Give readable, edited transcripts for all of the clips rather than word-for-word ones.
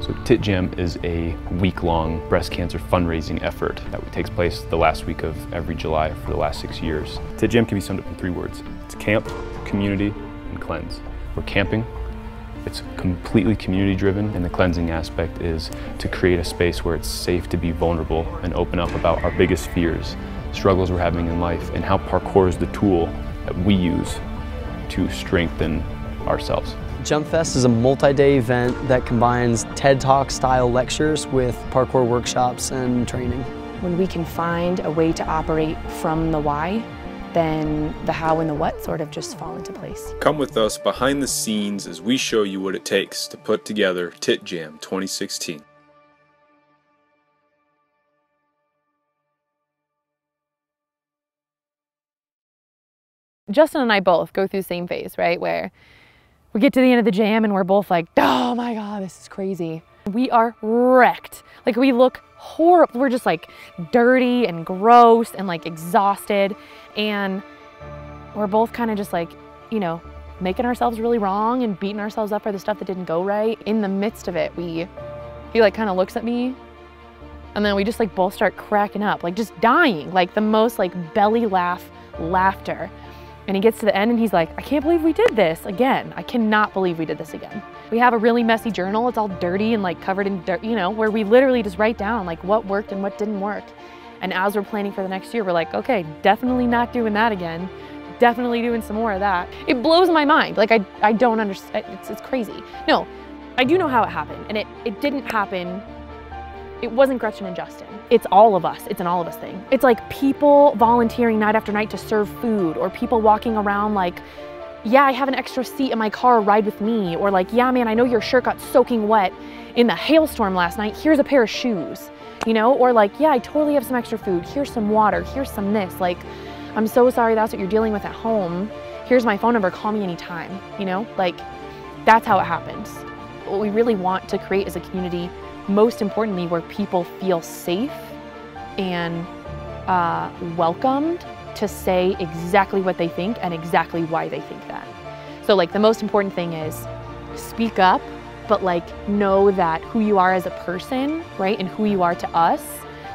So TIT Jam is a week-long breast cancer fundraising effort that takes place the last week of every July for the last 6 years. TIT Jam can be summed up in 3 words. It's camp, community, and cleanse. We're camping. It's completely community driven, and the cleansing aspect is to create a space where it's safe to be vulnerable and open up about our biggest fears, struggles we're having in life, and how parkour is the tool that we use to strengthen ourselves. JUMPfest is a multi-day event that combines TED Talk style lectures with parkour workshops and training. When we can find a way to operate from the why, then the how and the what sort of just fall into place. Come with us behind the scenes as we show you what it takes to put together TIT Jam 2016. Justin and I both go through the same phase, right? Where we get to the end of the jam and we're both like, oh my God, this is crazy. We are wrecked. Like, we look horrible. We're just like dirty and gross and like exhausted. And we're both kind of just like, you know, making ourselves really wrong and beating ourselves up for the stuff that didn't go right. In the midst of it, he like kind of looks at me, and then we just like both start cracking up, like just dying, like the most like belly laughter. And he gets to the end and he's like, I can't believe we did this again. I cannot believe we did this again. We have a really messy journal. It's all dirty and like covered in dirt, you know, where we literally just write down like what worked and what didn't work. And as we're planning for the next year, we're like, okay, definitely not doing that again. Definitely doing some more of that. It blows my mind. Like, I don't understand. It's crazy. No, I do know how it happened. And it didn't happen. It wasn't Gretchen and Justin. It's all of us. It's an all of us thing. It's like people volunteering night after night to serve food, or people walking around like, yeah, I have an extra seat in my car, ride with me. Or like, yeah, man, I know your shirt got soaking wet in the hailstorm last night. Here's a pair of shoes, you know? Or like, yeah, I totally have some extra food. Here's some water. Here's some this. Like, I'm so sorry that's what you're dealing with at home. Here's my phone number. Call me anytime, you know? Like, that's how it happens. What we really want to create is a community, most importantly, where people feel safe and welcomed to say exactly what they think and exactly why they think that. So like, the most important thing is speak up, but like know that who you are as a person, right? And who you are to us,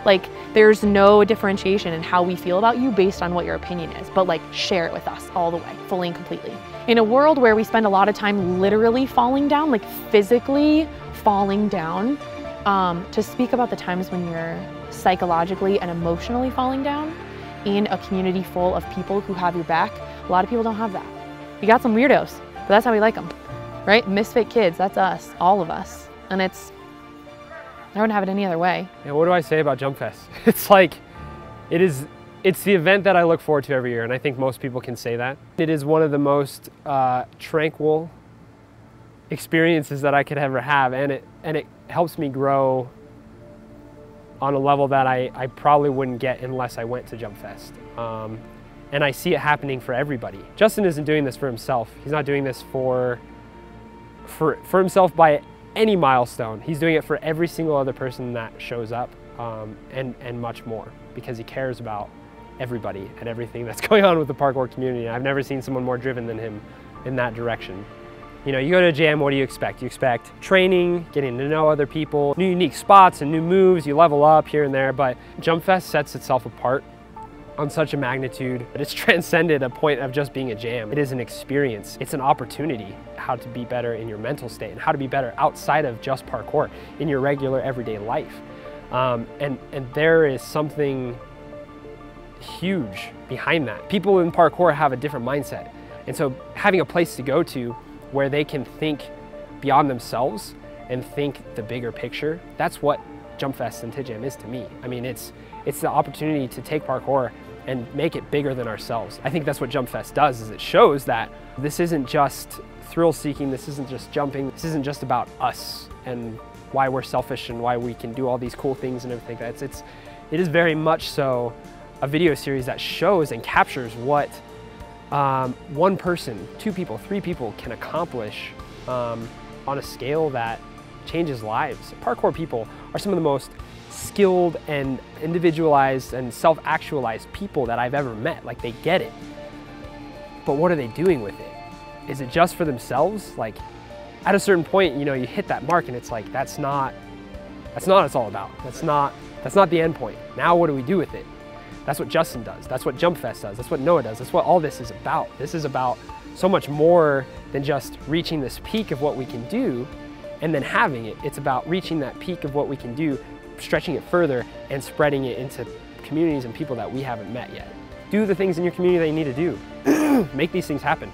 like there's no differentiation in how we feel about you based on what your opinion is, but like share it with us all the way, fully and completely. In a world where we spend a lot of time literally falling down, like physically falling down, to speak about the times when you're psychologically and emotionally falling down in a community full of people who have your back, a lot of people don't have that. You got some weirdos, but that's how we like them, right? Misfit kids, that's us, all of us. And I wouldn't have it any other way. Yeah, what do I say about JUMPfest? It's like, it's the event that I look forward to every year, and I think most people can say that. It is one of the most tranquil experiences that I could ever have, and it helps me grow on a level that I probably wouldn't get unless I went to JUMPfest. And I see it happening for everybody. Justin isn't doing this for himself. He's not doing this for himself by any milestone. He's doing it for every single other person that shows up, and much more, because he cares about everybody and everything that's going on with the parkour community. I've never seen someone more driven than him in that direction. You know, you go to a jam, what do you expect? You expect training, getting to know other people, new unique spots and new moves, you level up here and there, but JUMPfest sets itself apart on such a magnitude that it's transcended a point of just being a jam. It is an experience. It's an opportunity how to be better in your mental state and how to be better outside of just parkour in your regular everyday life. And there is something huge behind that. People in parkour have a different mindset. And so having a place to go to where they can think beyond themselves and think the bigger picture, that's what JUMPfest and TIT Jam is to me. I mean, it's the opportunity to take parkour and make it bigger than ourselves. I think that's what JUMPfest does, is it shows that this isn't just thrill-seeking, this isn't just jumping, this isn't just about us and why we're selfish and why we can do all these cool things and everything. It is very much so a video series that shows and captures what one person, 2 people, 3 people can accomplish on a scale that changes lives. Parkour people are some of the most skilled and individualized and self-actualized people that I've ever met. Like, they get it. But what are they doing with it? Is it just for themselves? Like, at a certain point, you know, you hit that mark and it's like, that's not what it's all about. That's not the end point. Now what do we do with it? That's what Justin does. That's what JUMPfest does. That's what Noah does. That's what all this is about. This is about so much more than just reaching this peak of what we can do and then having it. It's about reaching that peak of what we can do, stretching it further and spreading it into communities and people that we haven't met yet. Do the things in your community that you need to do. Make these things happen.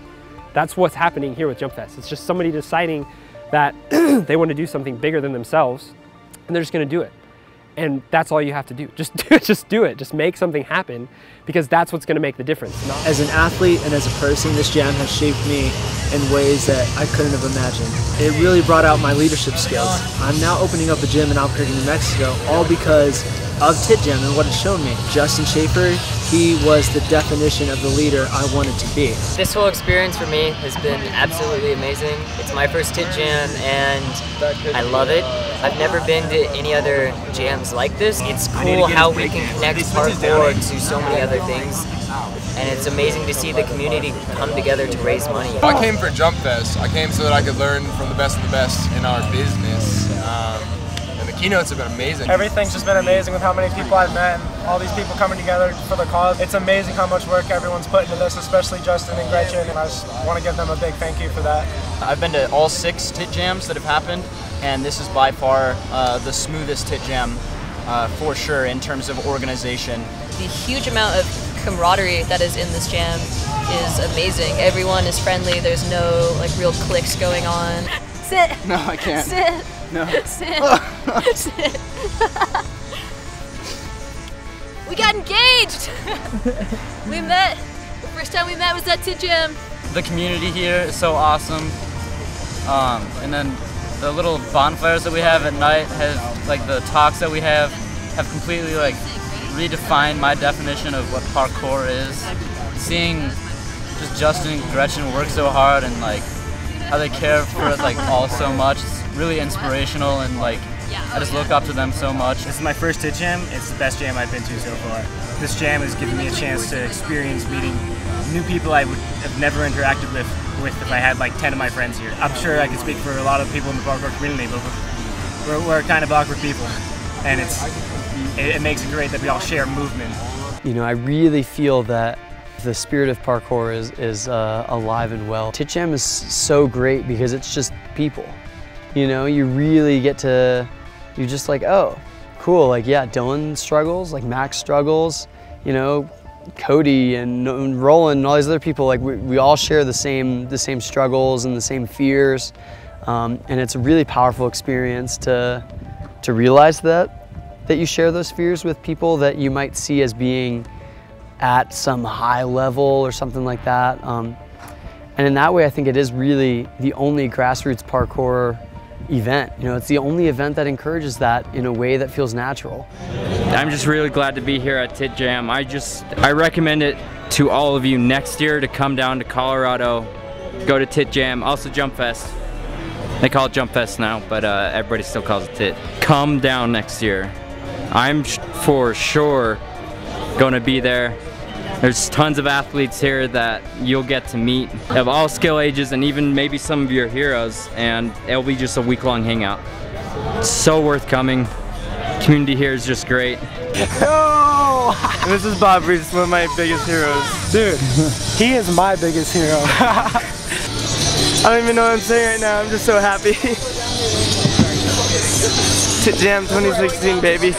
That's what's happening here with JUMPfest. It's just somebody deciding that they want to do something bigger than themselves and they're just going to do it. And that's all you have to do. Just do it. Just do it. Just make something happen because that's what's going to make the difference. As an athlete and as a person, this jam has shaped me in ways that I couldn't have imagined. It really brought out my leadership skills. I'm now opening up a gym in Albuquerque, New Mexico, all because of TIT Jam and what it's shown me. Justin Schaefer, he was the definition of the leader I wanted to be. This whole experience for me has been absolutely amazing. It's my first TIT Jam and I love it. I've never been to any other jams like this. It's cool how we can connect parkour to so many other things. And it's amazing to see the community come together to raise money. I came for JUMPfest. I came so that I could learn from the best in our business. And the keynotes have been amazing. Everything's just been amazing with how many people I've met and all these people coming together for the cause. It's amazing how much work everyone's put into this, especially Justin and Gretchen, and I just want to give them a big thank you for that. I've been to all 6 TIT Jams that have happened, and this is by far the smoothest TIT Jam for sure in terms of organization. The huge amount of camaraderie that is in this jam is amazing. Everyone is friendly. There's no like real cliques going on. Sit. No, I can't. Sit. No. Sit. Sit. We got engaged. We met. The first time we met was at TIT Jam. The community here is so awesome. And then the little bonfires that we have at night like the talks that we have completely like redefined my definition of what parkour is. Seeing just Justin and Gretchen work so hard and like how they care for us like all so much, it's really inspirational and like I just look up to them so much. This is my first TIT Jam. It's the best jam I've been to so far. This jam has given me a chance to experience meeting new people I would have never interacted with if I had like 10 of my friends here. I'm sure I can speak for a lot of people in the parkour community, but we're kind of awkward people, and it makes it great that we all share movement. You know, I really feel that the spirit of parkour is alive and well. TIT Jam is so great because it's just people. You know, you really get to, you're just like, oh, cool, like yeah, Dylan struggles, like Max struggles, you know, Cody and Roland and all these other people, like we all share the same struggles and the same fears, and it's a really powerful experience to realize that you share those fears with people that you might see as being at some high level or something like that, and in that way I think it is really the only grassroots parkour event. You know, it's the only event that encourages that in a way that feels natural. I'm just really glad to be here at TIT Jam. I recommend it to all of you next year to come down to Colorado, go to TIT Jam, also JUMPfest. They call it JUMPfest now, but everybody still calls it TIT. Come down next year. I'm for sure going to be there. There's tons of athletes here that you'll get to meet of all skill ages and even maybe some of your heroes, and it'll be just a week-long hangout. It's so worth coming. Community here is just great. Yo! This is Bob Reese, one of my biggest heroes. Dude, he is my biggest hero. I don't even know what I'm saying right now, I'm just so happy. TIT Jam 2016, baby.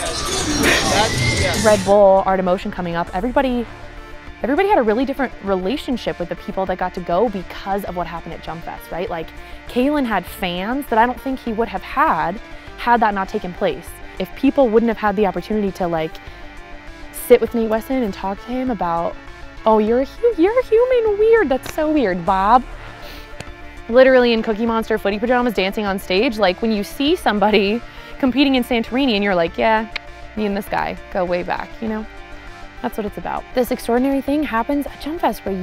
Red Bull, Art of Motion coming up, everybody had a really different relationship with the people that got to go because of what happened at JUMPfest, right? Like, Kalen had fans that I don't think he would have had that not taken place. If people wouldn't have had the opportunity to like sit with Nate Wesson and talk to him about, oh, you're a human, weird, that's so weird, Bob. Literally in Cookie Monster footy pajamas dancing on stage, like when you see somebody competing in Santorini and you're like, yeah, me and this guy go way back, you know? That's what it's about. This extraordinary thing happens at JUMPfest where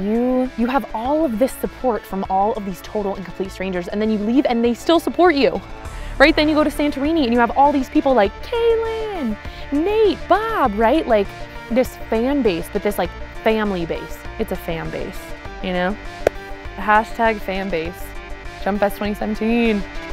you have all of this support from all of these total and complete strangers, and then you leave and they still support you, right? Then you go to Santorini and you have all these people like Kaylin, Nate, Bob, right? Like this fan base, but this like family base. It's a fan base, you know? The hashtag fan base. JUMPfest 2017.